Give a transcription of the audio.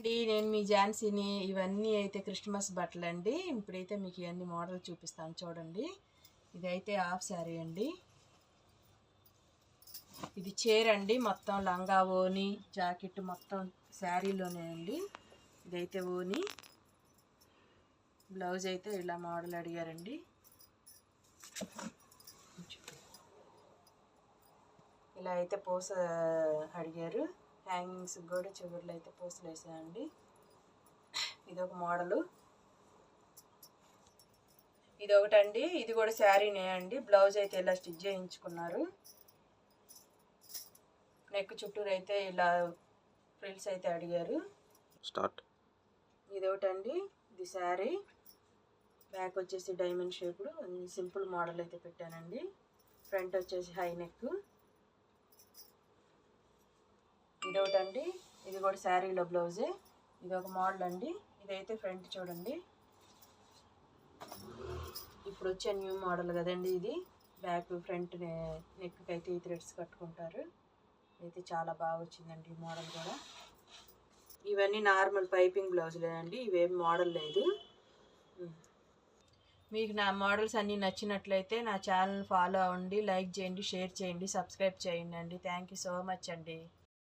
నేను మీ ఝాన్సీని. ఇవన్నీ అయితే క్రిస్మస్ బట్టలు అండి. ఇప్పుడైతే మీకు ఇవన్నీ మోడల్ చూపిస్తాను చూడండి. ఇదైతే హాఫ్ శారీ అండి. ఇది చీర అండి. మొత్తం లంగా ఓని జాకెట్ మొత్తం శారీలోనే అండి. ఇదైతే ఓని, బ్లౌజ్ అయితే ఇలా మోడల్ అడిగారండి. ఇలా అయితే పూస అడిగారు. హ్యాంగింగ్స్ కూడా చివర్లు అయితే పూసలు వేసాయండి. ఇదొక మోడలు. ఇదొకటండి. ఇది కూడా శారీనే అండి. బ్లౌజ్ అయితే ఇలా స్టిచ్ చేయించుకున్నారు. నెక్ చుట్టూరు అయితే ఇలా ఫ్రిల్స్ అయితే అడిగారు. ఇదొకటండి. ఇది శారీ. బ్యాక్ వచ్చేసి డైమండ్ షేప్డ్ సింపుల్ మోడల్ అయితే పెట్టానండి. ఫ్రంట్ వచ్చేసి హై నెక్. ఇదొకటండి. ఇది కూడా శారీలో బ్లౌజే. ఇది ఒక మోడల్ అండి. ఇదైతే ఫ్రంట్ చూడండి. ఇప్పుడు వచ్చే న్యూ మోడల్ కదండి ఇది. బ్యాక్ ఫ్రంట్ నెక్ అయితే ఈ థ్రెడ్స్ కట్టుకుంటారు. అయితే చాలా బాగా వచ్చిందండి ఈ మోడల్ కూడా. ఇవన్నీ నార్మల్ పైపింగ్ బ్లౌజులేనండి. ఇవేం మోడల్ లేదు. మీకు నా మోడల్స్ అన్నీ నచ్చినట్లయితే నా ఛానల్ ఫాలో అవ్వండి, లైక్ చేయండి, షేర్ చేయండి, సబ్స్క్రైబ్ చేయండి అండి. థ్యాంక్ యూ సో మచ్ అండి.